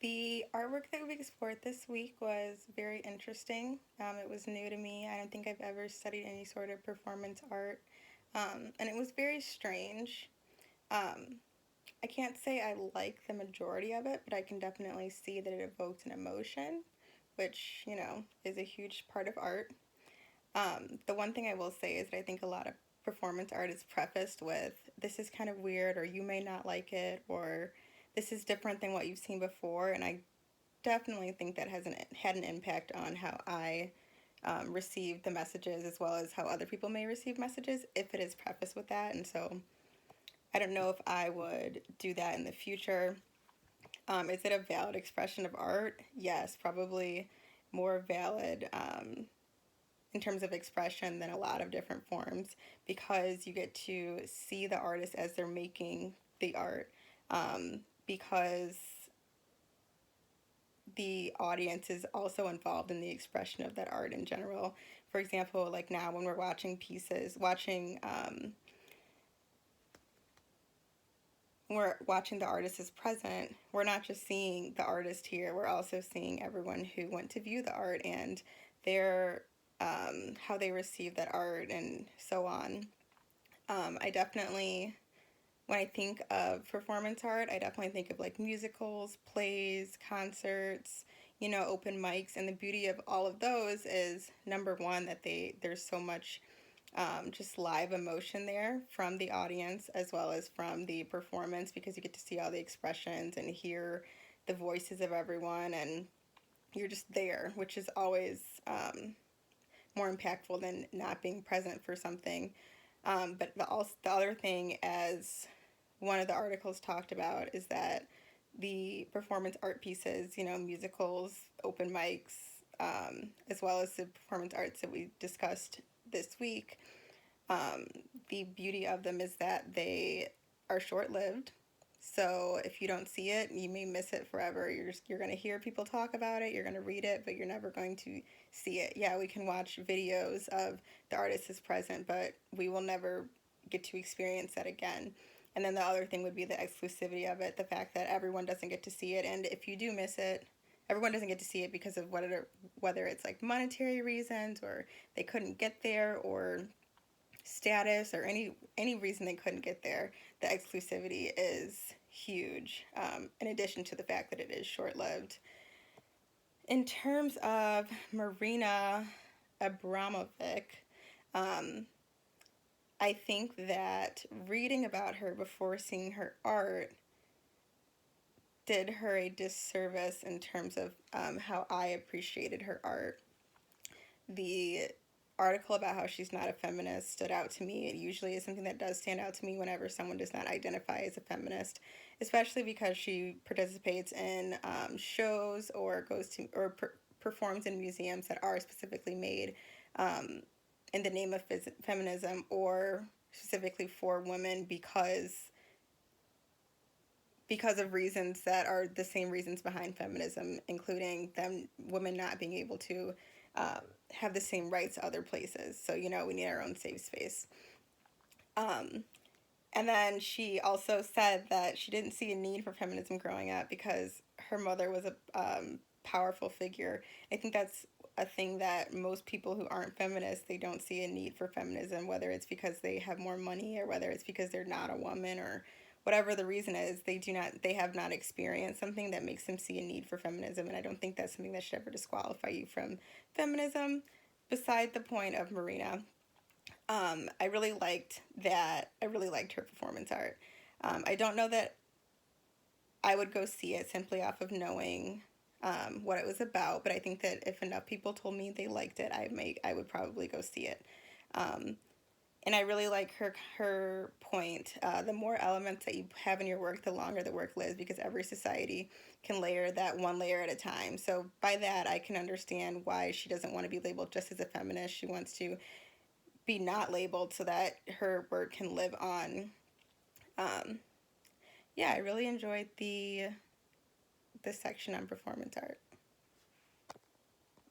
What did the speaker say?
The artwork that we explored this week was very interesting. It was new to me. I don't think I've ever studied any sort of performance art, and it was very strange. Um, I can't say I like the majority of it, but I can definitely see that it evokes an emotion, which, is a huge part of art. The one thing I will say is that I think a lot of performance art is prefaced with, this is kind of weird, or you may not like it, or this is different than what you've seen before. And I definitely think that had an impact on how I receive the messages as well as how other people may receive messages if it is prefaced with that. And so I don't know if I would do that in the future. Is it a valid expression of art? Yes, probably more valid in terms of expression than a lot of different forms because you get to see the artist as they're making the art. Because the audience is also involved in the expression of that art in general. For example, like now when we're watching the artist as present, we're not just seeing the artist here, we're also seeing everyone who went to view the art and their how they receive that art and so on. I definitely, when I think of performance art, I definitely think of like musicals, plays, concerts, open mics. And the beauty of all of those is number one, that there's so much just live emotion there from the audience as well as from the performance because you get to see all the expressions and hear the voices of everyone and you're just there, which is always more impactful than not being present for something. But the other thing, as one of the articles talked about, is that the performance art pieces, musicals, open mics, as well as the performance arts that we discussed this week, um, the beauty of them is that they are short lived. So if you don't see it, you may miss it forever. You're going to hear people talk about it, you're going to read it, but you're never going to see it. Yeah, we can watch videos of the artist is present, but we will never get to experience that again. And then the other thing would be the exclusivity of it, the fact that everyone doesn't get to see it, and if you do miss it, everyone doesn't get to see it because of whether it's like monetary reasons or they couldn't get there or status or any reason they couldn't get there. The exclusivity is huge, in addition to the fact that it is short-lived. In terms of Marina Abramovic, um, I think that reading about her before seeing her art did her a disservice in terms of how I appreciated her art. The article about how she's not a feminist stood out to me. It usually is something that does stand out to me whenever someone does not identify as a feminist, especially because she participates in shows or performs in museums that are specifically made um, in the name of feminism or specifically for women because of reasons that are the same reasons behind feminism, including them women not being able to um, have the same rights other places. So we need our own safe space. Um, and then she also said that she didn't see a need for feminism growing up because her mother was a powerful figure. I think that's a thing that most people who aren't feminists, they don't see a need for feminism, whether it's because they have more money or whether it's because they're not a woman or whatever the reason is. They have not experienced something that makes them see a need for feminism, and I don't think that's something that should ever disqualify you from feminism. Beside the point of Marina, I really liked that. I really liked her performance art. I don't know that I would go see it simply off of knowing what it was about, but I think that if enough people told me they liked it, I would probably go see it. Um, and I really like her point. The more elements that you have in your work, the longer the work lives, because every society can layer that one layer at a time. So by that, I can understand why she doesn't want to be labeled just as a feminist. She wants to be not labeled so that her work can live on. Um, yeah, I really enjoyed the section on performance art.